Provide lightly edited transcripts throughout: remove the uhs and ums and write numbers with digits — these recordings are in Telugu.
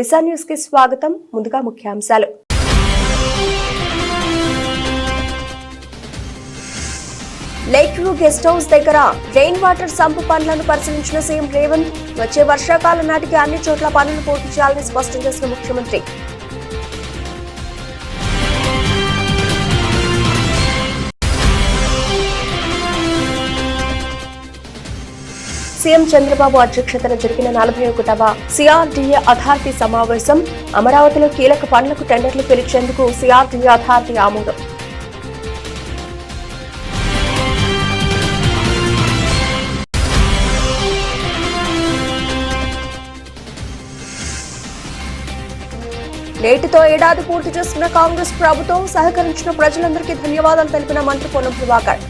దిశా న్యూస్ కి స్వాగతం. ముందుగా ముఖ్యాంశాలు. లేక్ వ్యూ గెస్ట్ హౌస్ దగ్గర రెయిన్ వాటర్ సంపు పనులను పరిశీలించిన సీఎం రేవంత్. వచ్చే వర్షాకాలం నాటికి అన్ని చోట్ల పనులు పూర్తి చేయాలని స్పష్టం చేసిన ముఖ్యమంత్రి. సీఎం చంద్రబాబు అధ్యక్షతన జరిగిన 41వ సిఆర్డీఏ అథారిటీ సమావేశం. అమరావతిలో కీలక పనులకు టెండర్లు పిలిచేందుకు సిఆర్డీఏ అథారిటీ ఆమోదం. నేటితో ఏడాది పూర్తి చేసుకున్న కాంగ్రెస్ ప్రభుత్వం సహకరించిన ప్రజలందరికీ ధన్యవాదాలు తెలిపిన మంత్రి పొన్నం ప్రభాకర్.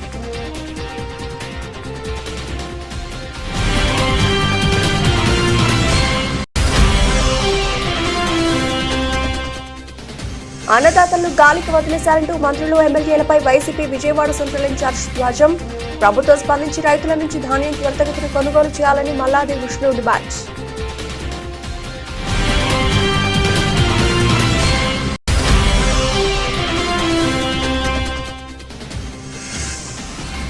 అన్నదాతలను గాలికి వదిలేశారంటూ మంత్రులు ఎమ్మెల్యేలపై వైసీపీ విజయవాడ సెంట్రల్ ఇన్ఛార్జ్ ధ్వజం. ప్రభుత్వం స్పందించి రైతుల నుంచి ధాన్యం త్వరితగతిన కొనుగోలు చేయాలని మల్లాది విష్ణు డిమాండ్.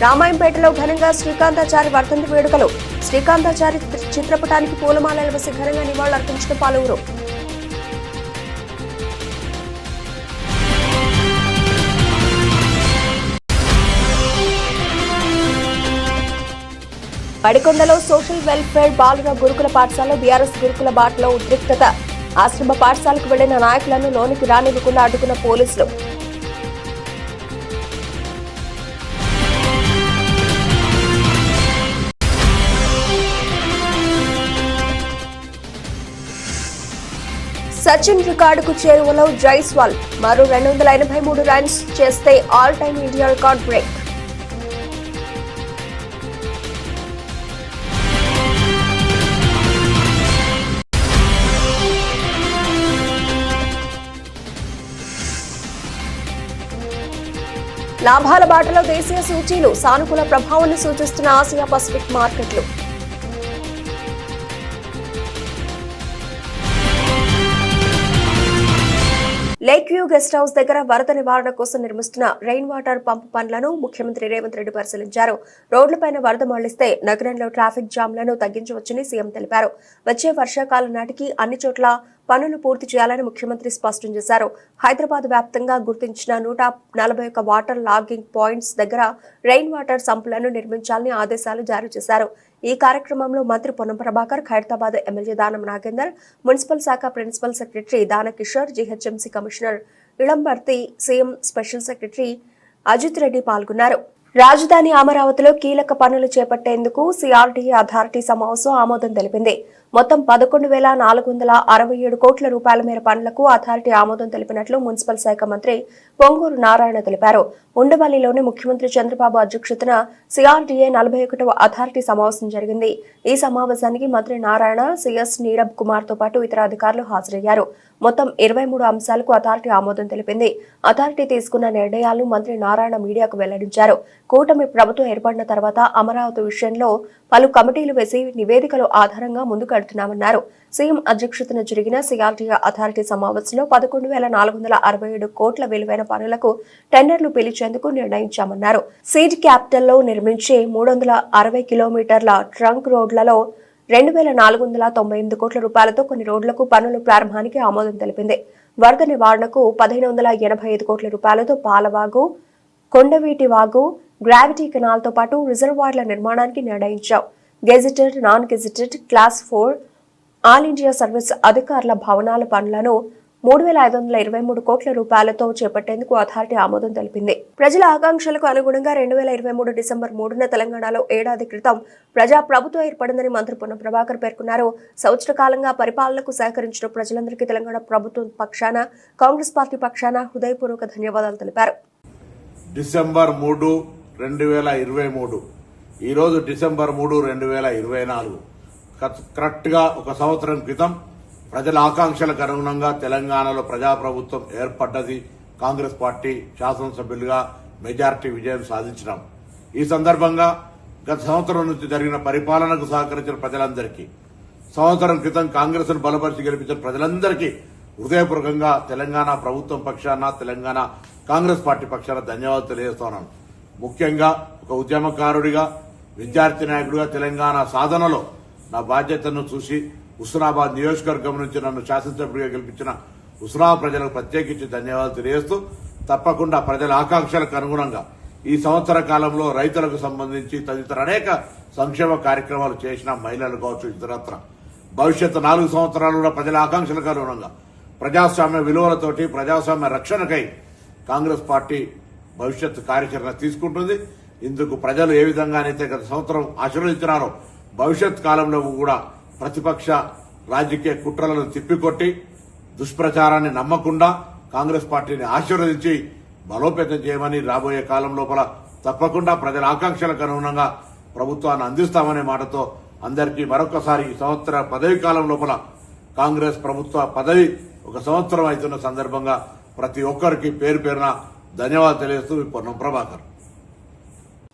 రామాయంపేటలో ఘనంగా శ్రీకాంతాచారి వర్ధంతి వేడుకలు. శ్రీకాంతాచారి చిత్రపటానికి పూలమాలలు వేసి ఘనంగా నివాళులర్పించిన పలువురు. పడికొండలో సోషల్ వెల్ఫేర్ బాలుర గురుకుల పాఠశాలలో బీఆర్ఎస్ గురుకుల బాటలో ఉద్రిక్తత. ఆశ్రమ పాఠశాలకు వెళ్లిన నాయకులను లోనికి రానివ్వకుండా అడ్డుకున్న పోలీసులు. సచిన్ రికార్డుకు చేరువలో జైస్వాల్. మరో 283 రన్స్ చేస్తే all time India record break. లాభాల బాటలో దేశీయ సూచీలు. సానుకూల ప్రభావాన్ని సూచిస్తున్న ఆసియా పసిఫిక్ మార్కెట్లు. లేక్ వ్యూ గెస్ట్ హౌస్ దగ్గర వరద నివారణ కోసం నిర్మిస్తున్న రెయిన్ వాటర్ పంప్ పనులను ముఖ్యమంత్రి రేవంత్ రెడ్డి పరిశీలించారు. రోడ్లపైన వరద మళ్లిస్తే నగరంలో ట్రాఫిక్ జామ్లను తగ్గించవచ్చని సీఎం తెలిపారు. వచ్చే వర్షాకాలం నాటికి అన్ని చోట్ల పనులు పూర్తి చేయాలని ముఖ్యమంత్రి స్పష్టం చేశారు. హైదరాబాద్ వ్యాప్తంగా గుర్తించిన 141 వాటర్ లాగింగ్ పాయింట్స్ దగ్గర రెయిన్ వాటర్ సంపులను నిర్మించాలని ఆదేశాలు జారీ చేశారు. ఈ కార్యక్రమంలో మంత్రి పొన్నం ప్రభాకర్, ఖైరతాబాద్ ఎమ్మెల్యే దానం నాగేందర్, మున్సిపల్ శాఖ principal secretary Dana Kishore, GHMC commissioner Ilambarthi, CM special secretary Ajith Reddy పాల్గొన్నారు. రాజధాని అమరావతిలో కీలక పనులు చేపట్టేందుకు సిఆర్డీఏ అథారిటీ సమావేశం ఆమోదం తెలిపింది. మొత్తం 11,467 కోట్ల రూపాయల మేర పనులకు అథారిటీ ఆమోదం తెలిపినట్లు మున్సిపల్ శాఖ మంత్రి పొంగూరు నారాయణ తెలిపారు. ఉండవల్లిలోని ముఖ్యమంత్రి చంద్రబాబు అధ్యక్షతన సిఆర్డీఏ 41వ అథారిటీ సమావేశం జరిగింది. ఈ సమావేశానికి మంత్రి నారాయణ, సిఎస్ నీరబ్ కుమార్ తో పాటు ఇతర అధికారులు హాజరయ్యారు. మొత్తం 23 అంశాలకు అథారిటీ ఆమోదం తెలిపింది. అథారిటీ తీసుకున్న నిర్ణయాలను మంత్రి నారాయణ మీడియాకు వెల్లడించారు. కూటమి ప్రభుత్వం ఏర్పడిన తర్వాత అమరావతి విషయంలో పలు కమిటీలు వేసి నివేదికల ఆధారంగా ముందుకెడుతున్నామన్నారు. సీఎం అధ్యక్షతన జరిగిన సిఆర్డీఏ అథారిటీ సమావేశంలో 11,467 కోట్ల విలువైన పనులకు టెండర్లు పిలిచేందుకు నిర్ణయించామన్నారు. సీడ్ క్యాపిటల్లో నిర్మించే 360 కిలోమీటర్ల ట్రంక్ రోడ్లలో 2,498 కోట్ల రూపాయలతో కొన్ని రోడ్లకు పనుల ప్రారంభానికి ఆమోదం తెలిపింది. వరద నివారణకు 1,585 కోట్ల రూపాయలతో పాలవాగు, కొండవీటి వాగు, గ్రావిటీ కెనాల్తో పాటు రిజర్వాయర్ల నిర్మాణానికి నిర్ణయించాం. Gazetted, non gazetted, class 4 all India service అధికారుల భవనాల పనులను 3,523 కోట్ల రూపాయలతో చేపట్టేందుకు అథారిటీ ఆమోదం తెలిపింది. ప్రజల ఆకాంక్షలకు అనుగుణంగా 2023 డిసెంబర్ 3న తెలంగాణలో ఏడాది క్రితం ప్రజా ప్రభుత్వం ఏర్పడిందని మంత్రి పొన్నం ప్రభాకర్ పేర్కొన్నారు. సంవత్సర కాలంగా పరిపాలనకు సహకరించిన ప్రజలందరికీ తెలంగాణ ప్రభుత్వం పక్షాన, కాంగ్రెస్ పార్టీ పక్షాన హృదయపూర్వక ధన్యవాదాలు తెలిపారు. డిసెంబర్ 3, 2023 ఈరోజు డిసెంబర్ 3, 2024 కరెక్ట్ గా ఒక సంవత్సరం క్రితం ప్రజల ఆకాంక్షలకు అనుగుణంగా తెలంగాణలో ప్రజాప్రభుత్వం ఏర్పడ్డది. కాంగ్రెస్ పార్టీ శాసనసభ్యులుగా మెజార్టీ విజయం సాధించినాం. ఈ సందర్భంగా గత సంవత్సరం నుంచి జరిగిన పరిపాలనకు సహకరించిన ప్రజలందరికీ, సంవత్సరం క్రితం కాంగ్రెస్ ను బలపరిచి గెలిపించిన ప్రజలందరికీ హృదయపూర్వకంగా తెలంగాణ ప్రభుత్వం పక్షాన, తెలంగాణ కాంగ్రెస్ పార్టీ పక్షాన ధన్యవాదాలు తెలియజేస్తున్నాను. ముఖ్యంగా ఒక ఉద్యమకారుడిగా, విద్యార్థి నాయకుడిగా తెలంగాణ సాధనలో నా బాధ్యతను చూసి హుస్నాబాద్ నియోజకవర్గం నుంచి నన్ను శాసనసభ్యుడిగా గెలిపించిన హుస్నాబాద్ ప్రజలకు ప్రత్యేకించి ధన్యవాదాలు తెలియజేస్తూ, తప్పకుండా ప్రజల ఆకాంక్షలకు అనుగుణంగా ఈ సంవత్సర కాలంలో రైతులకు సంబంధించి తదితర అనేక సంక్షేమ కార్యక్రమాలు చేసిన మహిళలు కావచ్చు, ఇతరత్ర భవిష్యత్తు 4 సంవత్సరాలు కూడా ప్రజల ఆకాంక్షలకు అనుగుణంగా ప్రజాస్వామ్య విలువలతోటి ప్రజాస్వామ్య రక్షణకై కాంగ్రెస్ పార్టీ భవిష్యత్తు కార్యాచరణ తీసుకుంటుంది. ఇందుకు ప్రజలు ఏ విధంగానైతే గత సంవత్సరం ఆశీర్వదించినారో భవిష్యత్ కాలంలో కూడా ప్రతిపక్ష రాజకీయ కుట్రలను తిప్పికొట్టి దుష్ప్రచారాన్ని నమ్మకుండా కాంగ్రెస్ పార్టీని ఆశీర్వదించి బలోపేతం చేయమని రాబోయే కాలం లోపల తప్పకుండా ప్రజల ఆకాంక్షలకు అనుగుణంగా ప్రభుత్వాన్ని అందిస్తామనే మాటతో అందరికీ మరొకసారి ఈ సంవత్సర పదవి కాలం లోపల కాంగ్రెస్ ప్రభుత్వ పదవి 1 సంవత్సరం అవుతున్న సందర్భంగా ప్రతి ఒక్కరికి పేరు పేరున ధన్యవాదాలు తెలియజేస్తూ పొన్నం ప్రభాకర్.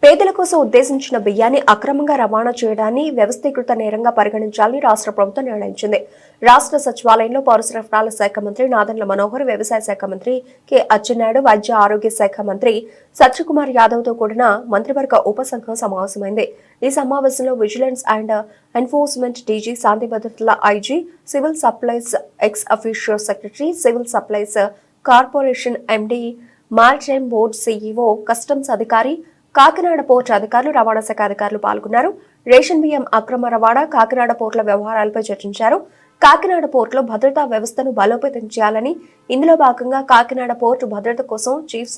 పేదల కోసం ఉద్దేశించిన బియ్యాన్ని అక్రమంగా రవాణా చేయడాన్ని వ్యవస్థీకృత నేరంగా పరిగణించాలని రాష్ట్ర ప్రభుత్వం నిర్ణయించింది. రాష్ట్ర సచివాలయంలో పౌర సరఫరాల శాఖ మంత్రి నాదెండ్ల మనోహర్, వ్యవసాయ శాఖ మంత్రి కె అచ్చెన్నాయుడు, వైద్య ఆరోగ్య శాఖ మంత్రి సత్యకుమార్ యాదవ్ తో కూడిన మంత్రివర్గ ఉపసంఘం సమావేశమైంది. ఈ సమావేశంలో విజిలెన్స్ అండ్ ఎన్ఫోర్స్మెంట్ డీజీ, శాంతి భద్రతల IG, civil supplies ex officio secretary, civil supplies corporation MD, maritime board CEO, customs అధికారి, కాకినాడ పోర్టు అధికారులు, రవాణా శాఖ అధికారులు పాల్గొన్నారు. రేషన్ బియ్యం అక్రమ రవాణా, కాకినాడ పోర్టుల వ్యవహారాలపై చర్చించారు. కాకినాడ పోర్టులో భద్రతా వ్యవస్థను బలోపేతం చేయాలని, ఇందులో భాగంగా కాకినాడ పోర్టు భద్రత కోసం చీఫ్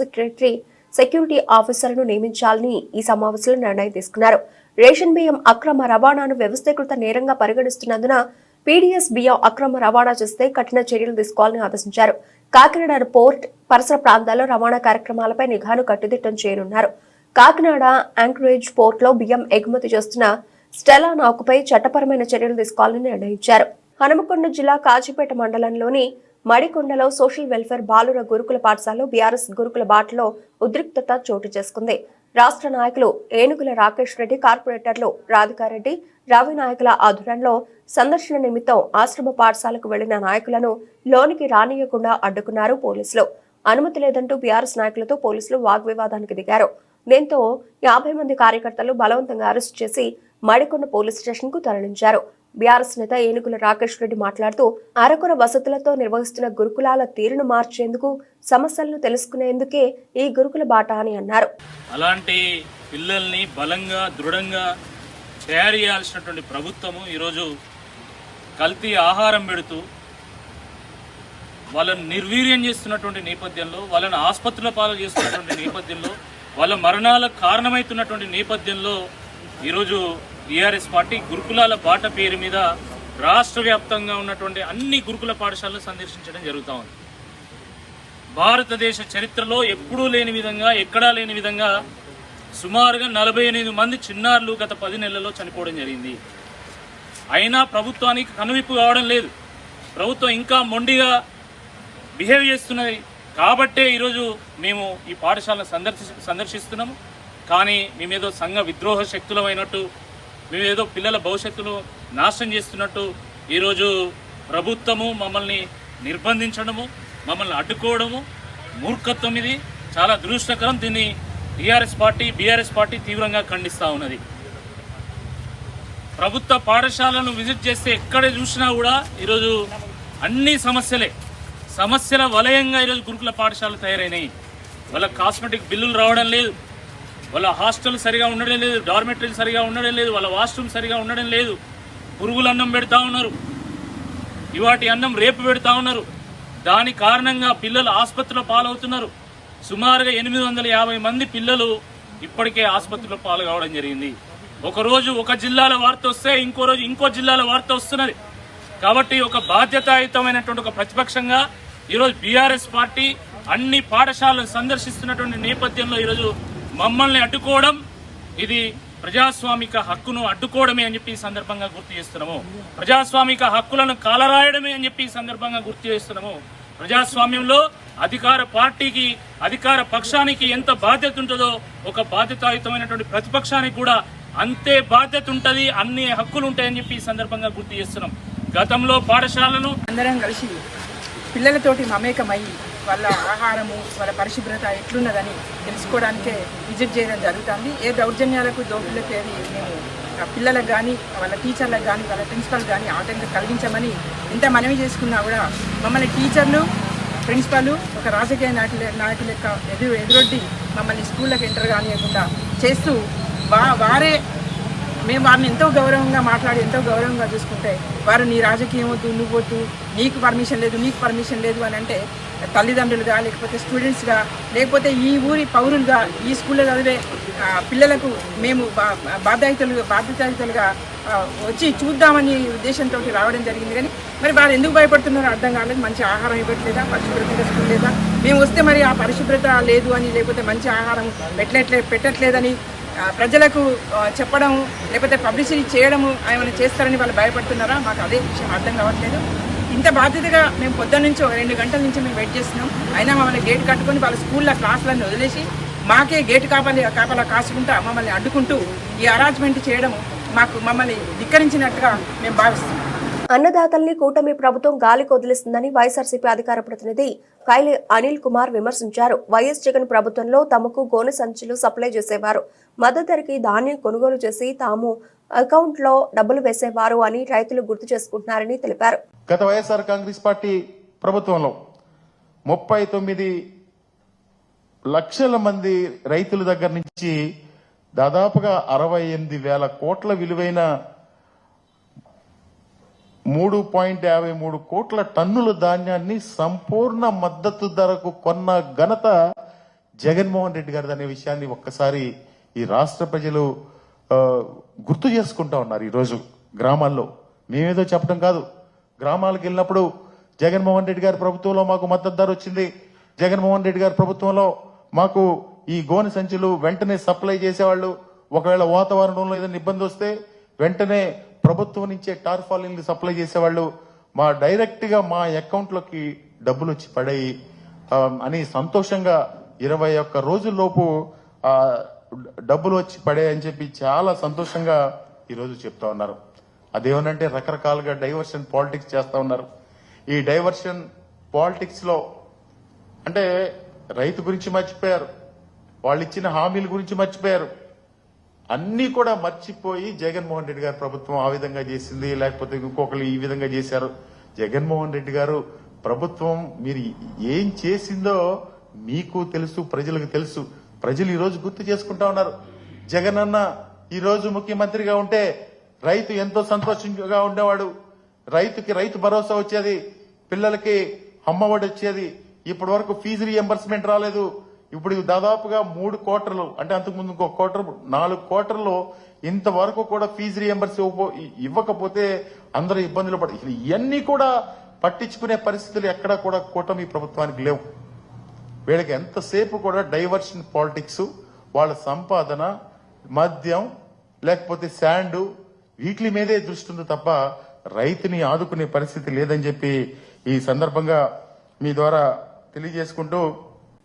సెక్యూరిటీ ఆఫీసర్ను నియమించాలని ఈ సమావేశంలో నిర్ణయం తీసుకున్నారు. రేషన్ బియ్యం అక్రమ రవాణాను వ్యవస్థీకృత నేరంగా పరిగణిస్తున్నందున పీడీఎస్ బియ్యం అక్రమ రవాణా చేస్తే కఠిన చర్యలు తీసుకోవాలని ఆదేశించారు. కాకినాడ పోర్ట్ పరిసర ప్రాంతాల్లో రవాణా కార్యక్రమాలపై నిఘాను కట్టుదిట్టం చేయనున్నారు. కాకినాడ యాంకరేజ్ పోర్టులో బియ్యం ఎగుమతి చేస్తున్న స్టెలా నౌకపై చట్టపరమైన చర్యలు తీసుకోవాలని నిర్ణయించారు. హనుమకొండ జిల్లా కాజీపేట మండలంలోని మడికొండలో సోషల్ వెల్ఫేర్ బాలుర గురుకుల పాఠశాలలో బీఆర్ఎస్ గురుకుల బాటలో ఉద్రిక్తత చోటు చేసుకుంది. రాష్ట్ర నాయకులు ఏనుగుల రాకేష్ రెడ్డి, కార్పొరేటర్లు రాధికారెడ్డి, రవి నాయకుల ఆధ్వర్యంలో సందర్శన నిమిత్తం ఆశ్రమ పాఠశాలకు వెళ్లిన నాయకులను లోనికి రానియకుండా అడ్డుకున్నారు పోలీసులు. అనుమతి లేదంటూ బీఆర్ఎస్ నాయకులతో పోలీసులు వాగ్వివాదానికి దిగారు. దీంతో 50 మంది కార్యకర్తలు బలవంతంగా అరెస్టు చేసి మడికొండ పోలీస్ స్టేషన్ కు తరలించారు. బీఆర్ఎస్ నేత ఏనుగుల రాకేష్ రెడ్డి మాట్లాడుతూ, అరకొర వసతులతో నిర్వహిస్తున్న గురుకులాల తీరును మార్చేందుకు, సమస్యలను తెలుసుకునేందుకే ఈ గురుకుల బాట అని అన్నారు. అలాంటి పిల్లల్ని బలంగా, దృఢంగా తయారు చేయాల్సినటువంటి ప్రభుత్వము ఈరోజు కల్తీ ఆహారం పెడుతూ వాళ్ళని నిర్వీర్యం చేస్తున్నటువంటి నేపథ్యంలో, వాళ్ళని ఆసుపత్రుల పాలు చేస్తున్నటువంటి నేపథ్యంలో, వాళ్ళ మరణాలకు కారణమవుతున్నటువంటి నేపథ్యంలో ఈరోజు టీఆర్ఎస్ పార్టీ గురుకులాల బాట పేరు మీద రాష్ట్ర వ్యాప్తంగా ఉన్నటువంటి అన్ని గురుకుల పాఠశాలను సందర్శించడం జరుగుతూ ఉంది. భారతదేశ చరిత్రలో ఎప్పుడూ లేని విధంగా, ఎక్కడా లేని విధంగా సుమారుగా 48 మంది చిన్నారులు గత 10 నెలల్లో చనిపోవడం జరిగింది. అయినా ప్రభుత్వానికి కనువిప్పు కావడం లేదు. ప్రభుత్వం ఇంకా మొండిగా బిహేవ్ చేస్తున్నది. కాబట్టే ఈరోజు మేము ఈ పాఠశాలను సందర్శిస్తున్నాము. కానీ మేమేదో సంఘ విద్రోహ శక్తులమైనట్టు, మేమేదో పిల్లల భవిష్యత్తును నాశనం చేస్తున్నట్టు ఈరోజు ప్రభుత్వము మమ్మల్ని నిర్బంధించడము, మమ్మల్ని అడ్డుకోవడము మూర్ఖత్వం. ఇది చాలా దురదృష్టకరం. దీన్ని టీఆర్ఎస్ పార్టీ, బీఆర్ఎస్ పార్టీ తీవ్రంగా ఖండిస్తూ ఉన్నది. ప్రభుత్వ పాఠశాలను విజిట్ చేస్తే ఎక్కడ చూసినా కూడా ఈరోజు అన్ని సమస్యల వలయంగా ఈరోజు గురుకుల పాఠశాలలు తయారైనాయి. వాళ్ళ కాస్మెటిక్ బిల్లులు రావడం లేదు, వాళ్ళ హాస్టల్ సరిగా ఉండడం లేదు, డార్మెటరీలు సరిగా ఉండడం లేదు, వాళ్ళ వాష్రూమ్ సరిగా ఉండడం లేదు. పురుగుల అన్నం పెడతా ఉన్నారు, ఇవాటి అన్నం రేపు పెడతా ఉన్నారు. దాని కారణంగా పిల్లలు ఆసుపత్రిలో పాలవుతున్నారు. సుమారుగా 850 మంది పిల్లలు ఇప్పటికే ఆసుపత్రిలో పాలు కావడం జరిగింది. ఒకరోజు ఒక జిల్లాల వార్త వస్తే ఇంకో రోజు ఇంకో జిల్లాల వార్త వస్తున్నది. కాబట్టి ఒక బాధ్యతాయుతమైనటువంటి ఒక ప్రతిపక్షంగా ఈరోజు బీఆర్ఎస్ పార్టీ అన్ని పాఠశాలను సందర్శిస్తున్నటువంటి నేపథ్యంలో ఈరోజు మమ్మల్ని అడ్డుకోవడం, ఇది ప్రజాస్వామిక హక్కును అడ్డుకోవడమే అని చెప్పి ఈ సందర్భంగా గుర్తు చేస్తున్నాము. ప్రజాస్వామిక హక్కులను కాలరాయడమే అని చెప్పి ఈ సందర్భంగా గుర్తు చేస్తున్నాము. ప్రజాస్వామ్యంలో అధికార పార్టీకి, అధికార పక్షానికి ఎంత బాధ్యత ఉంటుందో ఒక బాధ్యతాయుతమైనటువంటి ప్రతిపక్షానికి కూడా అంతే బాధ్యత ఉంటుంది, అన్ని హక్కులు ఉంటాయని చెప్పి ఈ సందర్భంగా గుర్తు చేస్తున్నాం. గతంలో పాఠశాలను అందరం కలిసి పిల్లలతోటి మమేకమై వాళ్ళ ఆహారము వాళ్ళ పరిశుభ్రత ఎట్లున్నదని తెలుసుకోవడానికే విజిట్ చేయడం జరుగుతుంది. ఏ దౌర్జన్యాలకు దోపిడీలకు ఏది మేము పిల్లలకు కానీ వాళ్ళ టీచర్లకు కానీ వాళ్ళ ప్రిన్సిపల్ కానీ ఆటంకం కలిగించమని ఎంత మనవి చేసుకున్నా కూడా మమ్మల్ని టీచర్లు ప్రిన్సిపల్ ఒక రాజకీయ నాయకుల లెక్క ఎదురొడ్డి మమ్మల్ని స్కూళ్ళకి ఎంటర్ కానివ్వకుండా చేస్తూ వారే మేము వారిని ఎంతో గౌరవంగా మాట్లాడి ఎంతో గౌరవంగా చూసుకుంటే వారు నీ రాజకీయం వద్దు, నువ్వు వద్దు, నీకు పర్మిషన్ లేదు అని అంటే తల్లిదండ్రులుగా లేకపోతే స్టూడెంట్స్గా లేకపోతే ఈ ఊరి పౌరులుగా ఈ స్కూల్లో చదివే పిల్లలకు మేము బాధ్యతలుగా వచ్చి చూద్దామని ఉద్దేశంతో రావడం జరిగింది. కానీ మరి వారు ఎందుకు భయపడుతున్నారో అర్థం కాలేదు. మంచి ఆహారం ఇవ్వట్లేదా, పరిశుభ్రతగా స్కూల్ లేదా, మేము వస్తే మరి ఆ పరిశుభ్రత లేదు అని లేకపోతే మంచి ఆహారం పెట్టట్లేదని ప్రజలకు చెప్పడం లేకపోతే పబ్లిసిటీ చేయడము ఏమైనా చేస్తారని వాళ్ళు భయపడుతున్నారా, మాకు అదే విషయం అర్థం కావట్లేదు. ఇంత బాధ్యతగా మేము పొద్దున్న నుంచి 2 గంటల నుంచి మేము వెయిట్ చేస్తున్నాం. అయినా మమ్మల్ని గేట్ కట్టుకొని వాళ్ళ స్కూల్లో క్లాసులన్నీ వదిలేసి మాకే గేట్ కాపలా కాసుకుంటా మమ్మల్ని అడ్డుకుంటూ ఈ అరేంజ్మెంట్ చేయడం మమ్మల్ని ధిక్కరించినట్టుగా మేము భావిస్తున్నాం. అన్నదాతల్ని కూటమి ప్రభుత్వం గాలికి వదిలేస్తుందని వైఎస్ఆర్సీపీ అధికార ప్రతినిధి కైలి అనిల్ కుమార్ విమర్శించారు. వైఎస్ జగన్ ప్రభుత్వంలో తమకు గోనె సంచులు సప్లై చేసేవారు, మద్దతు ధరకి ధాన్యం కొనుగోలు చేసి తాము అకౌంట్లో డబ్బులు వేసేవారు అని రైతులు గుర్తు చేసుకుంటున్నారని తెలిపారు. గత వైఎస్ఆర్ కాంగ్రెస్ పార్టీ ప్రభుత్వంలో 39 లక్షల మంది రైతుల దగ్గర నుంచి దాదాపుగా 68,000 కోట్ల విలువైన 3.53 కోట్ల టన్నుల ధాన్యాన్ని సంపూర్ణ మద్దతు ధరకు కొన్న ఘనత జగన్మోహన్ రెడ్డి గారిది అనే విషయాన్ని ఒక్కసారి ఈ రాష్ట్ర ప్రజలు గుర్తు చేసుకుంటా ఉన్నారు. ఈరోజు గ్రామాల్లో మేమేదో చెప్పడం కాదు, గ్రామాలకు వెళ్ళినప్పుడు జగన్మోహన్ రెడ్డి గారి ప్రభుత్వంలో మాకు మద్దతు ధర వచ్చింది, జగన్మోహన్ రెడ్డి గారి ప్రభుత్వంలో మాకు ఈ గోనె సంచులు వెంటనే సప్లై చేసేవాళ్ళు, ఒకవేళ వాతావరణంలో ఏదైనా ఇబ్బంది వస్తే వెంటనే ప్రభుత్వం నుంచే టార్పాలిన్లు సప్లై చేసేవాళ్ళు, మా డైరెక్ట్ గా మా అకౌంట్ లోకి డబ్బులు వచ్చి పడాయి అని సంతోషంగా 21 రోజుల్లోపు డబ్బులు వచ్చి పడాయని చెప్పి చాలా సంతోషంగా ఈరోజు చెప్తా ఉన్నారు. అదేమనంటే రకరకాలుగా డైవర్షన్ పాలిటిక్స్ చేస్తా ఉన్నారు. ఈ డైవర్షన్ పాలిటిక్స్ లో అంటే రైతు గురించి మర్చిపోయారు, వాళ్ళు ఇచ్చిన హామీల గురించి మర్చిపోయారు, అన్ని కూడా మర్చిపోయి జగన్మోహన్ రెడ్డి గారి ప్రభుత్వం ఆ విధంగా చేసింది, లేకపోతే ఇంకొకరు ఈ విధంగా చేశారు. జగన్మోహన్ రెడ్డి గారు ప్రభుత్వం మీరు ఏం చేసిందో మీకు తెలుసు, ప్రజలకు తెలుసు. ప్రజలు ఈ రోజు గుర్తు చేసుకుంటా ఉన్నారు. జగన్ అన్న ఈ రోజు ముఖ్యమంత్రిగా ఉంటే రైతు ఎంతో సంతోషంగా ఉండేవాడు, రైతుకి రైతు భరోసా వచ్చేది, పిల్లలకి అమ్మఒడి వచ్చేది. ఇప్పటి వరకు ఫీజు రీఎంబర్స్మెంట్ రాలేదు. ఇప్పుడు దాదాపుగా 3 క్వార్టర్లు అంటే అంతకుముందు ఇంకో క్వార్టర్ 4 క్వార్టర్లు ఇంతవరకు కూడా ఫీజు రీఎంబర్స్ ఇవ్వకపోతే అందరూ ఇబ్బందులు పడి ఇవన్నీ కూడా పట్టించుకునే పరిస్థితులు ఎక్కడా కూడా కూటమి ప్రభుత్వానికి లేవు. వీళ్ళకి ఎంతసేపు కూడా డైవర్షన్ పాలిటిక్స్, వాళ్ళ సంపాదన, మద్యం లేకపోతే శాండ్ వీటి మీదే దృష్టి ఉంది తప్ప రైతుని ఆదుకునే పరిస్థితి లేదని చెప్పి ఈ సందర్భంగా మీ ద్వారా తెలియజేసుకుంటూ,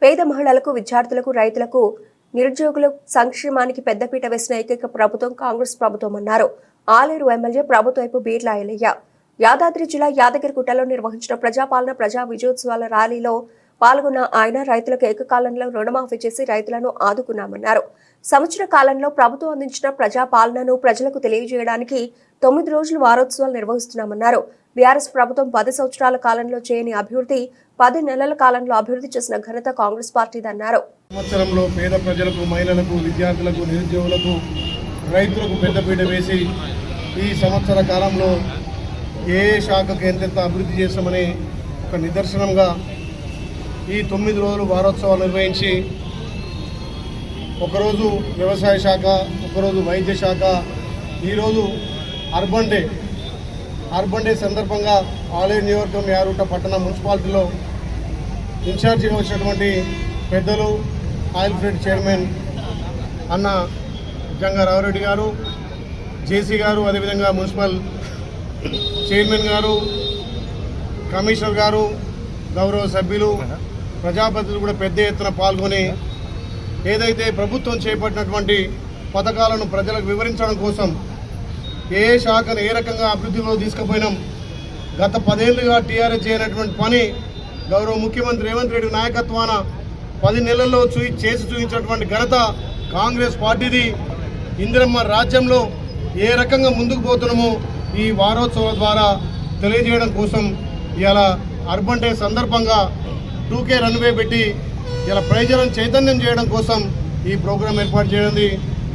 పేద మహిళలకు, విద్యార్థులకు, రైతులకు, నిరుద్యోగుల సంక్షేమానికి పెద్దపీట వేసిన ఏకైక ప్రభుత్వం కాంగ్రెస్ ప్రభుత్వం అన్నారు. ఆలేరు ఎమ్మెల్యే ప్రభుత్వపు బీర్లా ఎల్లయ్య యాదాద్రి జిల్లా యాదగిరిగుట్టలో నిర్వహించిన ప్రజాపాలన ప్రజా విజయోత్సవాల ర్యాలీలో పాల్గొన్న ఆయన రైతులకు ఏకకాలంలో రుణమాఫీ చేసి రైతులను ఆదుకున్నామన్నారు. సంవత్సర కాలంలో ప్రభుత్వం అందించిన ప్రజాపాలనను ప్రజలకు తెలియజేయడానికి 9 రోజులు వారోత్సవాలు నిర్వహిస్తున్నామన్నారు. బీఆర్ఎస్ ప్రభుత్వం 10 సంవత్సరాల కాలంలో చేయని అభివృద్ధి 10 నెలల కాలంలో అభివృద్ధి చేసిన ఘనత కాంగ్రెస్ పార్టీదన్నారు. సంవత్సరంలో పేద ప్రజలకు, మహిళలకు, విద్యార్థులకు, నిరుద్యోగులకు, రైతులకు పెద్దపీట వేసి ఈ సంవత్సర కాలంలో ఏ శాఖకు ఎంతెంత అభివృద్ధి చేస్తామని ఒక నిదర్శనంగా ఈ 9 రోజులు వారోత్సవాలు నిర్వహించి, ఒకరోజు వ్యవసాయ శాఖ, ఒకరోజు వైద్య శాఖ, ఈరోజు అర్బన్ డే సందర్భంగా ఆలేరు నియోజకవర్గం యారుట పట్టణ మున్సిపాలిటీలో ఇన్ఛార్జిగా వచ్చినటువంటి పెద్దలు, ఆయిల్ ఫెడ్ చైర్మన్ అన్న జంగారావురెడ్డి గారు, జేసీ గారు, అదేవిధంగా మున్సిపల్ చైర్మన్ గారు, కమిషనర్ గారు, గౌరవ సభ్యులు, ప్రజాప్రతినిధులు కూడా పెద్ద ఎత్తున పాల్గొని ఏదైతే ప్రభుత్వం చేపట్టినటువంటి పథకాలను ప్రజలకు వివరించడం కోసం ఏ శాఖను ఏ రకంగా అభివృద్ధిలో తీసుకుపోయినాం. గత 10 ఏళ్లుగా టీఆర్ఎస్ చేయనటువంటి పని గౌరవ ముఖ్యమంత్రి రేవంత్ రెడ్డి నాయకత్వాన 10 నెలల్లో చేసి చూపించినటువంటి ఘనత కాంగ్రెస్ పార్టీది. ఇందిరమ్మ రాజ్యంలో ఏ రకంగా ముందుకు పోతున్నామో ఈ వారోత్సవం ద్వారా తెలియజేయడం కోసం ఇవాళ అర్బన్ డే సందర్భంగా 2K రన్వే పెట్టి ఇలా ప్రజలను చైతన్యం చేయడం కోసం ఈ ప్రోగ్రాం ఏర్పాటు చేయడం.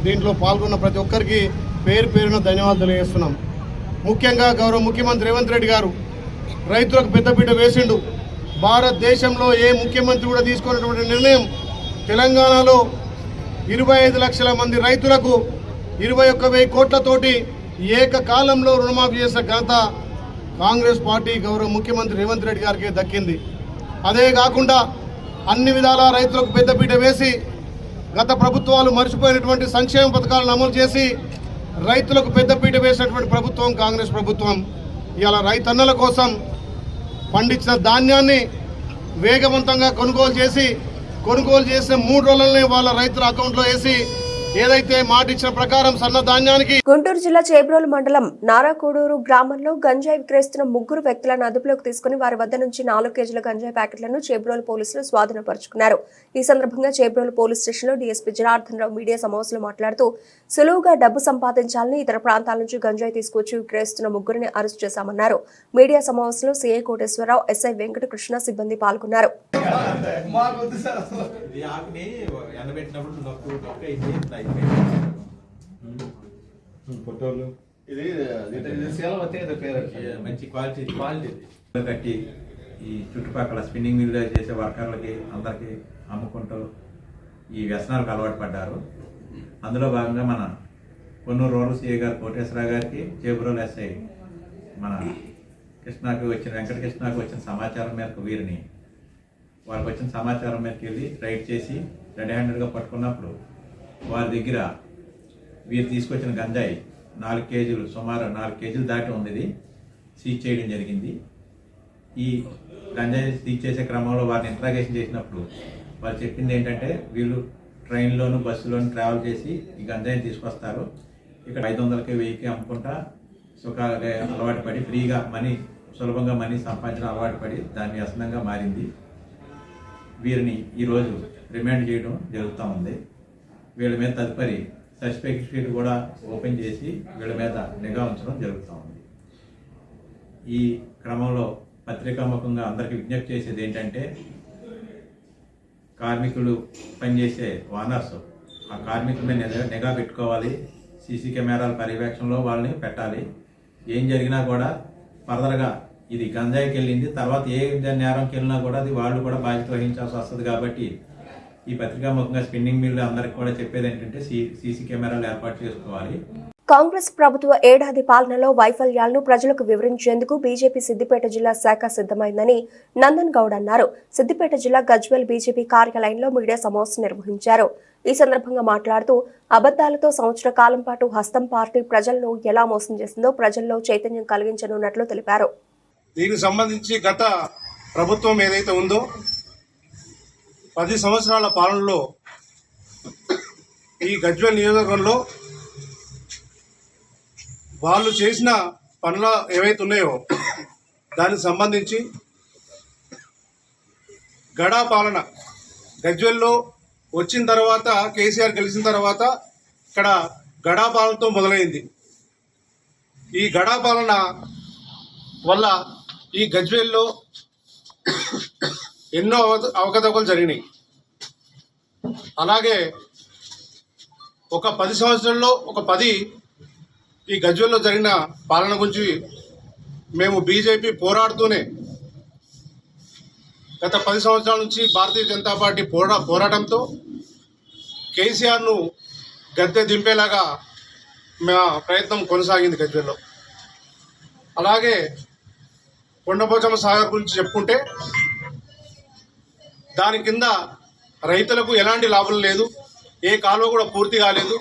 దీంట్లో పాల్గొన్న ప్రతి ఒక్కరికి పేరు పేరున ధన్యవాదాలు తెలియజేస్తున్నాం. ముఖ్యంగా గౌరవ ముఖ్యమంత్రి రేవంత్ రెడ్డి గారు రైతులకు పెద్దపీట వేసిండు. భారతదేశంలో ఏ ముఖ్యమంత్రి కూడా తీసుకున్నటువంటి నిర్ణయం. తెలంగాణలో 25 లక్షల మంది రైతులకు 21,000 కోట్లతోటి ఏకకాలంలో రుణమాఫీ చేసిన ఘనత కాంగ్రెస్ పార్టీ గౌరవ ముఖ్యమంత్రి రేవంత్ రెడ్డి గారికి దక్కింది. అదే కాకుండా అన్ని విధాలా రైతులకు పెద్దపీట వేసి గత ప్రభుత్వాలు మర్చిపోయినటువంటి సంక్షేమ పథకాలను అమలు చేసి రైతులకు పెద్దపీట వేసినటువంటి ప్రభుత్వం కాంగ్రెస్ ప్రభుత్వం. ఇవాళ రైతన్నల కోసం పండించిన ధాన్యాన్ని వేగవంతంగా కొనుగోలు చేసిన 3 రోజులనే వాళ్ళ రైతుల అకౌంట్లో వేసి ఏదైతే మాట ఇచ్చిన ప్రకారం సన్న ధాన్యానికి. గుంటూరు జిల్లా చేబ్రోలు మండలం నారాకోడూరు గ్రామంలో గంజాయి విక్రయిస్తున్న 3 వ్యక్తులను అదుపులోకి తీసుకుని వారి వద్ద నుంచి 4 కేజీల గంజాయి ప్యాకెట్లను చేబ్రోలు పోలీసులు స్వాధీనపరుచుకున్నారు. ఈ సందర్భంగా చేబ్రోలు పోలీస్ స్టేషన్లో డీఎస్పీ జనార్దన్ రావు మీడియా సమావేశంలో మాట్లాడుతూ సులువుగా డబ్బు సంపాదించాలని ఇతర ప్రాంతాల నుంచి గంజాయి తీసుకొచ్చి విక్రయిస్తున్న 3 అరెస్ట్ చేశామన్నారు. మీడియా సమావేశంలో సీఐ కోటేశ్వరరావు, ఎస్ఐ వెంకటకృష్ణ సిబ్బంది పాల్గొన్నారు. మంచి క్వాలిటీ కట్టి ఈ చుట్టుపక్కల స్పిన్నింగ్ మిల్ చేసే వర్కర్లకి అందరికి అమ్ముకుంటూ ఈ వ్యసనాలకు అలవాటు పడ్డారు. అందులో భాగంగా మన కొన్నూరు రూరల్ సిఐ గారు కోటేశ్వరరావు గారికి, చేబ్రోలు ఎస్ఐ మన వెంకటకృష్ణకు వచ్చిన సమాచారం మేరకు వాళ్ళకి వచ్చిన సమాచారం మేరకు వెళ్ళి రైడ్ చేసి రెడ్ హ్యాండెడ్గా పట్టుకున్నప్పుడు వారి దగ్గర వీరు తీసుకొచ్చిన గంజాయి 4 కేజీలు, సుమారు 4 కేజీలు దాటి ఉంది, సీజ్ చేయడం జరిగింది. ఈ గంజాయి సీజ్ చేసే క్రమంలో వారిని ఇంట్రాగేషన్ చేసినప్పుడు వారు చెప్పింది ఏంటంటే వీళ్ళు ట్రైన్లోను బస్సులోను ట్రావెల్ చేసి ఈ గంజాయిని తీసుకొస్తారు, ఇక్కడ 500కి 1000కి అమ్ముకుంటా అలవాటు పడి ఫ్రీగా సులభంగా మనీ సంపాదించడం అలవాటు పడి దాన్ని వ్యసనంగా మారింది. వీరిని ఈరోజు రిమాండ్ చేయడం జరుగుతూ ఉంది. వీళ్ళ మీద తదుపరి సస్పెక్ట్ షీట్ కూడా ఓపెన్ చేసి వీళ్ళ మీద నిఘా ఉంచడం జరుగుతూ ఉంది. ఈ క్రమంలో పత్రికాముఖంగా అందరికీ విజ్ఞప్తి చేసేది ఏంటంటే కార్మికులు పనిచేసే ఓనర్స్ ఆ కార్మికుల మీద నిఘా పెట్టుకోవాలి. సీసీ కెమెరాల పర్యవేక్షణలో వాళ్ళని పెట్టాలి. ఏం జరిగినా కూడా ఫర్దర్గా ఇది గంజాయికి వెళ్ళింది, తర్వాత ఏ నేరంకి వెళ్ళినా కూడా అది వాళ్ళు కూడా బాధ్యత వహించాల్సి వస్తుంది. కాబట్టి ఈ పత్రికాముఖంగా స్పిన్నింగ్ మిల్ అందరికి కూడా చెప్పేది ఏంటంటే సీసీ కెమెరాలు ఏర్పాటు చేసుకోవాలి. కాంగ్రెస్ ప్రభుత్వ ఏడాది పాలనలో వైఫల్యాలను ప్రజలకు వివరించేందుకు బీజేపీ సిద్దిపేట జిల్లా శాఖ సిద్ధమైందని నందన్ గౌడ్ అన్నారు. సిద్దిపేట జిల్లా గజ్వేల్ బీజేపీ కార్యాలయంలో మీడియా సమావేశం నిర్వహించారు. ఈ సందర్భంగా మాట్లాడుతూ అబద్దాలతో సంవత్సర కాలం పాటు హస్తం పార్టీ ప్రజలను ఎలా మోసం చేసిందో ప్రజల్లో చైతన్యం కలిగించనున్నట్లు తెలిపారు. దీనికి సంబంధించి గత ప్రభుత్వం ఏదైతే ఉందో 10 సంవత్సరాల పాలనలో ఈ గజ్వేల్ నియోజకవర్గంలో వాళ్ళు చేసిన పనులు ఏవైతే ఉన్నాయో దానికి సంబంధించి గడా పాలన గజ్వేల్లో వచ్చిన తర్వాత కేసీఆర్ గెలిచిన తర్వాత ఇక్కడ గడా పాలనతో మొదలైంది. ఈ గడా పాలన వల్ల ఈ గజ్వేల్లో ఎన్నో అవకతవకలు జరిగినాయి. అలాగే ఒక 10 సంవత్సరాల్లో ఒక 10 ఈ గజ్వేల్లో జరిగిన పాలన గురించి మేము బీజేపీ పోరాడుతూనే గత 10 సంవత్సరాల నుంచి భారతీయ జనతా పార్టీ పోరాటంతో కేసీఆర్ను గద్దె దింపేలాగా మా ప్రయత్నం కొనసాగింది గజ్వేల్లో. అలాగే కొండపోచమ్మ సాగర్ గురించి చెప్పుకుంటే దాని కింద రైతులకు ఎలాంటి లాభం లేదు, ఏ కాలువ కూడా పూర్తి కాలేదు.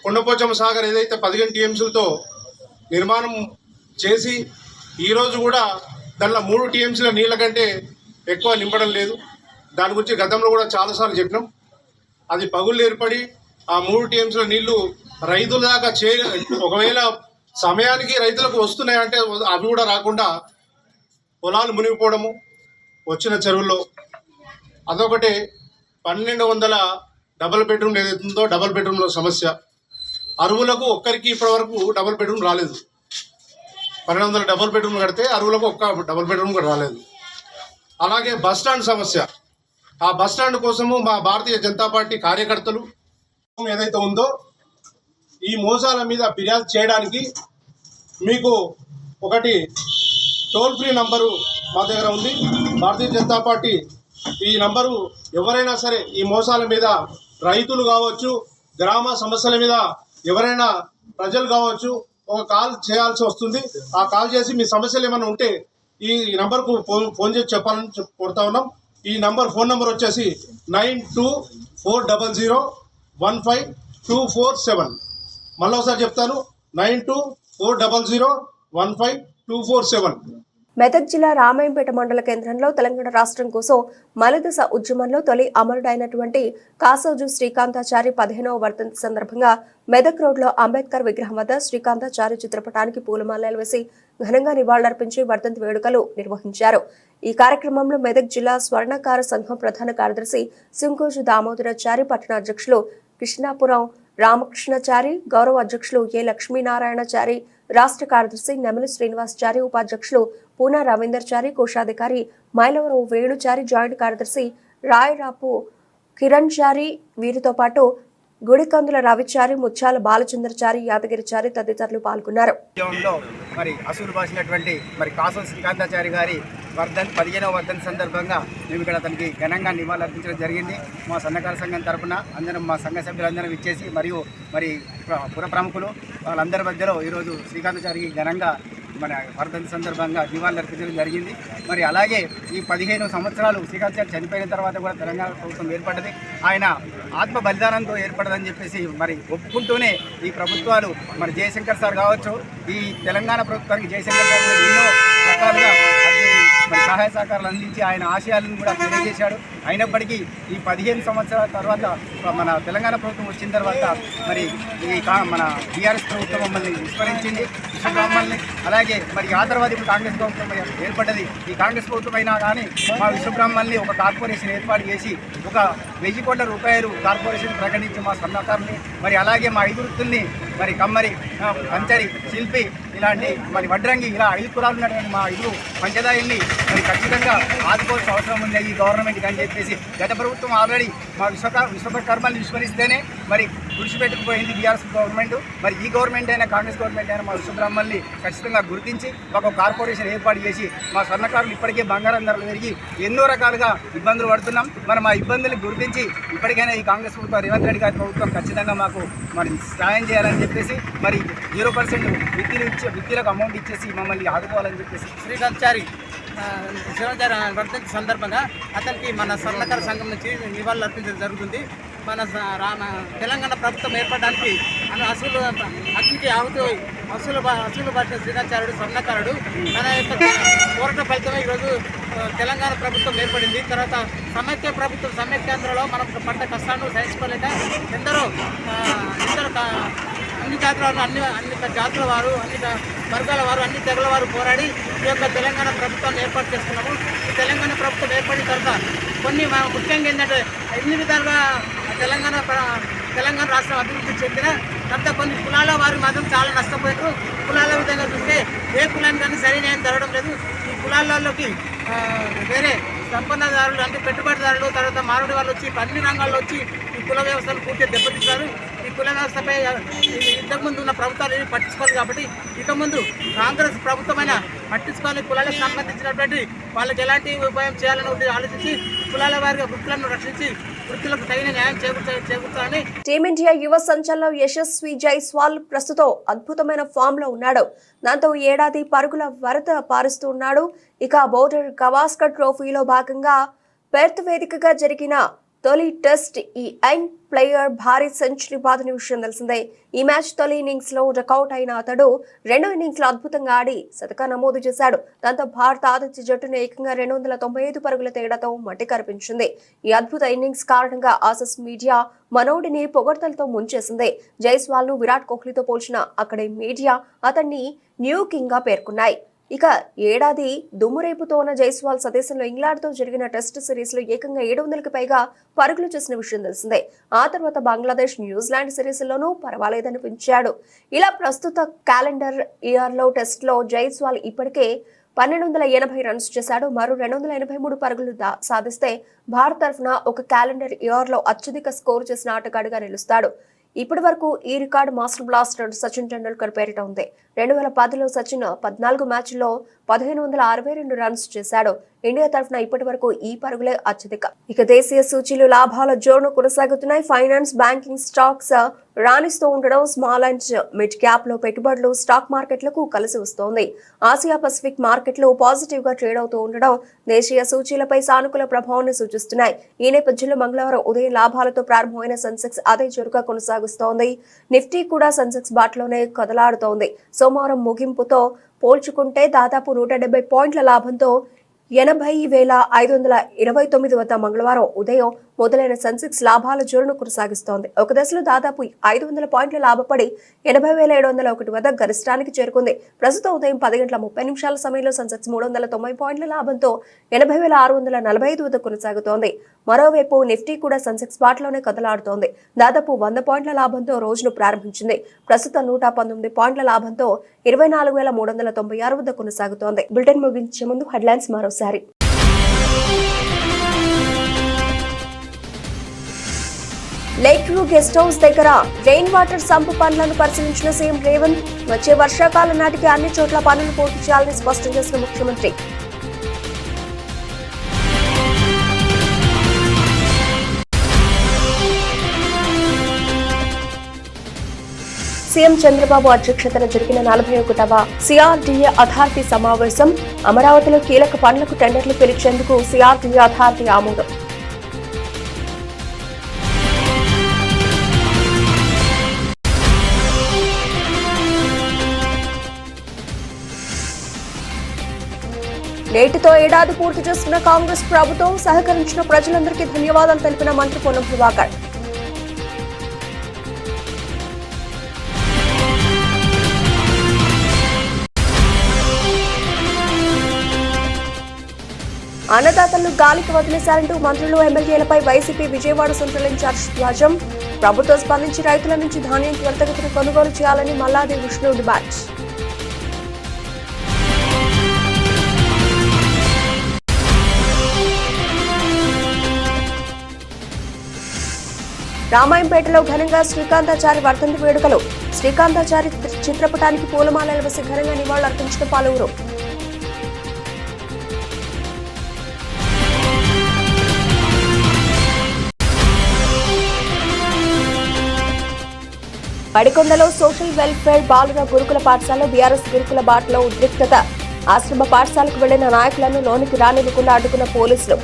కొండపోచమ్మ సాగర్ ఏదైతే 15 టీఎంసీలతో నిర్మాణం చేసి ఈరోజు కూడా దానిలో 3 టీఎంసీల నీళ్ళ కంటే ఎక్కువ నింపడం లేదు. దాని గురించి గతంలో కూడా చాలాసార్లు చెప్పినాం. అది పగుళ్ళు ఏర్పడి ఆ 3 టీఎంసీల నీళ్లు రైతుల దాకా ఒకవేళ సమయానికి రైతులకు వస్తున్నాయంటే అవి కూడా రాకుండా పొలాలు మునిగిపోవడము వచ్చిన చెరువుల్లో. అదొకటి 1200 డబుల్ బెడ్రూమ్ ఏదైతుందో డబుల్ బెడ్రూమ్లో సమస్య. అరువులకు ఒక్కరికి ఇప్పటివరకు డబుల్ బెడ్రూమ్ రాలేదు. 1200 డబుల్ బెడ్రూమ్ కడితే అరువులకు ఒక్క డబుల్ బెడ్రూమ్ కూడా రాలేదు. అలాగే బస్టాండ్ సమస్య. ఆ బస్టాండ్ కోసము మా భారతీయ జనతా పార్టీ కార్యకర్తలు ఏదైతే ఉందో ఈ మోసాల మీద ఫిర్యాదు చేయడానికి మీకు ఒకటి టోల్ ఫ్రీ నంబరు మా దగ్గర ఉంది. భారతీయ జనతా పార్టీ ఈ నంబరు ఎవరైనా సరే ఈ మోసాల మీద రైతులు కావచ్చు, గ్రామ సమస్యల మీద ఎవరైనా ప్రజలు కావచ్చు ఒక కాల్ చేయాల్సి వస్తుంది. ఆ కాల్ చేసి మీ సమస్యలు ఏమైనా ఉంటే ఈ నంబర్కు ఫోన్ చేసి చెప్పాలని కోరుతా ఉన్నాం. ఈ ఫోన్ నంబర్ వచ్చేసి 9240152447. మళ్ళీ ఒకసారి చెప్తాను, 9240152447. మెదక్ జిల్లా రామాయంపేట మండల కేంద్రంలో తెలంగాణ రాష్ట్రం కోసం మలిదశ ఉద్యమంలో తొలి అమరుడైనటువంటి కాసోజు శ్రీకాంతాచారి 15వ వర్ధంతి సందర్భంగా మెదక్ రోడ్లో అంబేద్కర్ విగ్రహం వద్ద శ్రీకాంతాచారి చిత్రపటానికి పూలమాలలు వేసి ఘనంగా నివాళులర్పించి వర్ధంతి వేడుకలు నిర్వహించారు. ఈ కార్యక్రమంలో మెదక్ జిల్లా స్వర్ణకార సంఘం ప్రధాన కార్యదర్శి సింకోజు దామోదరాచారి, పట్టణ అధ్యక్షులు కృష్ణాపురం రామకృష్ణచారి, గౌరవ అధ్యక్షులు ఏ లక్ష్మీనారాయణచారి, రాష్ట్ర కార్యదర్శి నెమలి శ్రీనివాసచారి, ఉపాధ్యక్షులు పూనా రవీందర్చారి, కోశాధికారి మైలవరం వేణుచారి, జాయింట్ కార్యదర్శి రాయరాపు కిరణ్ చారి, వీరితో పాటు గుడికందుల రవిచారి, ముత్యాల బాలచంద్రచారి, యాదగిరిచారి తదితరులు పాల్గొన్నారు. మరి అసూలు బాసినటువంటి కాసోజు శ్రీకాంతాచారి గారి 15వ వర్ధంతి సందర్భంగా మేము ఇక్కడ అతనికి ఘనంగా నివాళులు అర్పించడం జరిగింది. మా సన్నకార సంఘం తరఫున అందరం మా సంఘ సభ్యులందరం ఇచ్చేసి మరియు పుర ప్రముఖులు వాళ్ళందరి మధ్యలో ఈరోజు శ్రీకాంతాచారికి ఘనంగా మన వర్ధంతి సందర్భంగా నివాళులు అర్పించడం జరిగింది. మరి అలాగే ఈ 15 సంవత్సరాలు శ్రీకాంతాచారి చనిపోయిన తర్వాత కూడా తెలంగాణ ప్రభుత్వం ఏర్పడ్డది. ఆయన ఆత్మ బలిదానంతో ఏర్పడదని చెప్పేసి మరి ఒప్పుకుంటూనే ఈ ప్రభుత్వాలు మరి జయశంకర్ సార్ కావచ్చు, ఈ తెలంగాణ ప్రభుత్వానికి జయశంకర్ సార్ ఎన్నో రకాలుగా మరి సహాయ సహకారాలు అందించి ఆయన ఆశయాలను కూడా తెలియజేశాడు. అయినప్పటికీ ఈ 15 సంవత్సరాల తర్వాత మన తెలంగాణ ప్రభుత్వం వచ్చిన తర్వాత మరి ఈ మన టీఆర్ఎస్ ప్రభుత్వం మమ్మల్ని విస్మరించింది, విశ్వబ్రాహ్మణ్ని. అలాగే మరి ఆ తర్వాత ఇప్పుడు కాంగ్రెస్ ప్రభుత్వం ఏర్పడ్డది. ఈ కాంగ్రెస్ ప్రభుత్వం అయినా కానీ మా విశ్వబ్రాహ్మణ్ని ఒక కార్పొరేషన్ ఏర్పాటు చేసి 1,000 కోట్ల రూపాయలు కార్పొరేషన్ ప్రకటించి మా సన్నకారుని మరి అలాగే మా 5 వృత్తుల్ని మరి కమ్మరి, పంచరి, శిల్పి ఇలాంటి మరి వడ్రంగి ఇలా 5 కులాలు ఉన్నటువంటి మా 5 పంచదాయుల్ని మరి ఖచ్చితంగా ఆదుకోవాల్సిన అవసరం ఉంది ఈ గవర్నమెంట్కి అని చెప్పేసి గత ప్రభుత్వం ఆల్రెడీ మా విశ్వకర్మల్ని విస్మరిస్తేనే మరి గుడిచిపెట్టుకుపోయింది బీఆర్ఎస్ గవర్నమెంట్. మరి ఈ గవర్నమెంట్ అయినా కాంగ్రెస్ గవర్నమెంట్ అయినా మా విశ్వబ్రాహ్మణ్ని ఖచ్చితంగా గుర్తించి ఒక కార్పొరేషన్ ఏర్పాటు చేసి మా స్వర్ణకారులు ఇప్పటికే బంగారం ధరలు పెరిగి ఎన్నో రకాలుగా ఇబ్బందులు పడుతున్నాం. మరి మా ఇబ్బందులు గుర్తించి ఇప్పటికైనా ఈ కాంగ్రెస్ ప్రభుత్వం రేవంత్ రెడ్డి గారి ప్రభుత్వం ఖచ్చితంగా మాకు మరి సాయం చేయాలని చెప్పేసి మరి 0% విత్తులకు అమౌంట్ ఇచ్చేసి మమ్మల్ని ఆదుకోవాలని చెప్పేసి శ్రీకాంతాచారి వర్ధంతి సందర్భంగా అతనికి మన స్వర్ణకార సంఘం నుంచి నివాళులు అర్పించడం జరుగుతుంది. మన తెలంగాణ ప్రభుత్వం ఏర్పడడానికి అసలు అగ్నికి అసలు పట్టిన శ్రీకాంతాచార్యుడు స్వర్ణకారుడు తన యొక్క పోరాట ఫలితమే ఈరోజు తెలంగాణ ప్రభుత్వం ఏర్పడింది. తర్వాత సమైక్యాంధ్రలో మనం పడ్డ కష్టాలను సహించుకోలేక ఎందరో అన్ని జాతుల వారు అన్ని జాతుల వారు అన్ని వర్గాల వారు అన్ని తెగల వారు పోరాడి ఈ యొక్క తెలంగాణ ప్రభుత్వాన్ని ఏర్పాటు చేసుకున్నాము. ఈ తెలంగాణ ప్రభుత్వం ఏర్పడిన తర్వాత కొన్ని ముఖ్యంగా ఏంటంటే 8 విధాలుగా తెలంగాణ రాష్ట్రం అభివృద్ధి చెందిన తర్వాత కొన్ని కులాల వారు మాత్రం చాలా నష్టపోయారు. కులాల విధంగా చూస్తే ఏ కులానికి కానీ సరైన న్యాయం జరగడం లేదు. ఈ కులాలలోకి వేరే సంపన్నదారులు అంటే పెట్టుబడిదారులు తర్వాత మారుడి వాళ్ళు వచ్చి అన్ని రంగాల్లో వచ్చి ఈ కుల వ్యవస్థను పూర్తిగా దెబ్బతీశారు. ఈ కుల వ్యవస్థపై ఇంతకుముందు ఉన్న ప్రభుత్వాలు ఏమి పట్టించుకోవాలి కాబట్టి ఇక ముందు కాంగ్రెస్ ప్రభుత్వమైన పట్టించుకోవాలి. కులాలకు సంబంధించినటువంటి వాళ్ళకి ఎలాంటి ఉపాయం చేయాలని ఆలోచించి కులాల వారిగా వృత్తులను రక్షించి వృత్తులకు తగిన న్యాయం చేకూర్చాలని టీమిండియా యువ సంచలనం యశస్వి జైస్వాల్ ప్రస్తుతం అద్భుతమైన ఫామ్ లో ఉన్నాడు. దాంతో ఈ ఏడాది పరుగుల వరద పారుస్తూ ఉన్నాడు. ఇక బోర్డర్ గవాస్కర్ ట్రోఫీలో భాగంగా పెర్త్ వేదికగా జరిగిన తొలి టెస్ట్ ఈ యంగ్ ప్లేయర్ భారీ సెంచరీ బాదిన విషయం తెలిసిందే. ఈ మ్యాచ్ తొలి ఇన్నింగ్స్ లో డకౌట్ అయిన అతడు రెండో ఇన్నింగ్స్ లో అద్భుతంగా ఆడి శతక నమోదు చేశాడు. దాంతో భారత ఆతిథ్య జట్టును ఏకంగా 295 పరుగుల తేడాతో మట్టి కనిపించింది. ఈ అద్భుత ఇన్నింగ్స్ కారణంగా ఆసీస్ మీడియా మనోడిని పొగడ్తలతో ముంచేసింది. జైస్వాల్ ను విరాట్ కోహ్లీతో పోల్చిన అక్కడి మీడియా అతన్ని న్యూ కింగ్ గా పేర్కొన్నాయి. ఇక ఏడాది దుమ్మురేపుతో ఉన్న జైస్వాల్ స్వదేశంలో ఇంగ్లాండ్తో జరిగిన టెస్ట్ సిరీస్ లో ఏకంగా 700కి పైగా పరుగులు చేసిన విషయం తెలిసిందే. ఆ తర్వాత బంగ్లాదేశ్, న్యూజిలాండ్ సిరీస్లోనూ పర్వాలేదనిపించాడు. ఇలా ప్రస్తుత క్యాలెండర్ ఇయర్ లో టెస్ట్ లో జైస్వాల్ ఇప్పటికే 1280 రన్స్ చేశాడు. మరో 283 పరుగులు సాధిస్తే భారత్ తరఫున ఒక క్యాలెండర్ ఇయర్ లో అత్యధిక స్కోర్ చేసిన ఆటగాడిగా నిలుస్తాడు. ఇప్పటి వరకు ఈ record master blaster Sachin Tendulkar పేరిట ఉంది. 2010లో సచిన్ 14 మ్యాచ్ల్లో 1562 రన్స్ చేశాడు. ఇండియా తరఫున ఇప్పటి వరకు ఈ పరుగులే అత్యధిక. ఇక దేశీయ సూచీలు లాభాల జోరును కొనసాగుతున్నాయి. ఫైనాన్స్, బ్యాంకింగ్, స్టాక్స్ రాణిస్తూ ఉండడం, స్మాల్ అండ్ మిడ్ క్యాప్ లో పెట్టుబడులు స్టాక్ మార్కెట్లకు కలిసి వస్తోంది. ఆసియా పసిఫిక్ మార్కెట్లు పాజిటివ్ గా ట్రేడ్ అవుతూ ఉండడం దేశీయ సూచీలపై సానుకూల ప్రభావాన్ని సూచిస్తున్నాయి. ఈ నేపథ్యంలో మంగళవారం ఉదయం లాభాలతో ప్రారంభమైన సెన్సెక్స్ అదే జోరుగా కొనసాగుతోంది. నిఫ్టీ కూడా సెన్సెక్స్ బాటలోనే కదలాడుతోంది. సోమవారం ముగింపుతో పోల్చుకుంటే దాదాపు 170 పాయింట్ల లాభంతో 80,529 వద్ద మంగళవారం ఉదయం మొదలైన సెన్సెక్స్ లాభాల జోరును కొనసాగిస్తోంది. ఒక దశలో దాదాపు 500 పాయింట్ల లాభపడి 80,701 వద్ద గరిష్టానికి చేరుకుంది. ప్రస్తుతం ఉదయం 10:30 సమయంలో సెన్సెక్స్ 390 పాయింట్ల లాభంతో 80,645 వద్ద కొనసాగుతోంది. మరోవైపు నిఫ్టీ కూడా సెన్సెక్స్ బాటలోనే కదలాడుతోంది. దాదాపు 100 పాయింట్ల లాభంతో రోజును ప్రారంభించింది. ప్రస్తుతం 119 పాయింట్ల లాభంతో 24,396 వద్ద కొనసాగుతోంది. బులెటిన్ ముగించే ముందు హెడ్లైన్స్ మరోసారి. లేక్ వ్యూ గెస్ట్ హౌస్ దగ్గర రెయిన్ వాటర్ సంపు పనులను పరిశీలించిన సీఎం రేవంత్. వచ్చే వర్షాకాలం నాటికి అన్ని చోట్ల పనులు పూర్తి చేయాలని స్పష్టం చేసిన ముఖ్యమంత్రి. సీఎం చంద్రబాబు అధ్యక్షతన జరిగిన 41వ సిఆర్డీఏ అథారిటీ సమావేశం. అమరావతిలో కీలక పనులకు టెండర్లు పిలిచేందుకు సిఆర్డీఏ అథారిటీ ఆమోదం. నేటితో ఏడాది పూర్తి చేస్తున్న కాంగ్రెస్ ప్రభుత్వం సహకరించిన ప్రజలందరికీ ధన్యవాదాలు తెలిపిన మంత్రి పొన్నం ప్రభాకర్. అన్నదాతలను గాలికి వదిలేశారంటూ మంత్రులు, ఎమ్మెల్యేలపై వైసీపీ విజయవాడ సెంట్రల్ ఇన్ఛార్జ్ ధ్వజం. ప్రభుత్వం స్పందించి రైతుల నుంచి ధాన్యం త్వరితగతిన కొనుగోలు చేయాలని మల్లాది విష్ణు డిమాండ్. రామాయంపేటలో ఘనంగా శ్రీకాంతాచారి వర్ధంతి వేడుకలు. శ్రీకాంతాచారి చిత్రపటానికి పూలమాలలు వేసి ఘనంగా నివాళులర్పించిన పలువురు. పడికొండలో సోషల్ వెల్ఫేర్ బాలుర గురుకుల పాఠశాలలో బీఆర్ఎస్ గురుకుల బాటలో ఉద్రిక్తత. ఆశ్రమ పాఠశాలకు వెళ్లిన నాయకులను లోనికి రానివ్వకుండా అడ్డుకున్న పోలీసులు.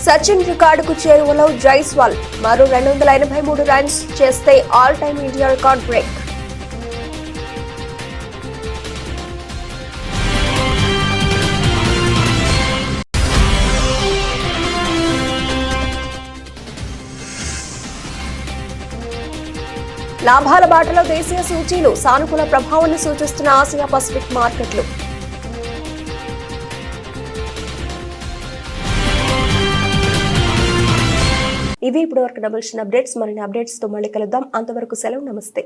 సచిన్ రికార్డుకు చేరువలో జైస్వాల్. మరో 283 రన్స్ చేస్తే all time India record break. లాభాల బాటలో దేశీయ సూచీలు. సానుకూల ప్రభావాన్ని సూచిస్తున్న ఆసియా పసిఫిక్ మార్కెట్లు. ఇవి ఇప్పటివరకు డబుల్ అప్డేట్స్. మరిన్ని అప్డేట్స్ తో మళ్ళీ కలుద్దాం. అంతవరకు సెలవు. నమస్తే.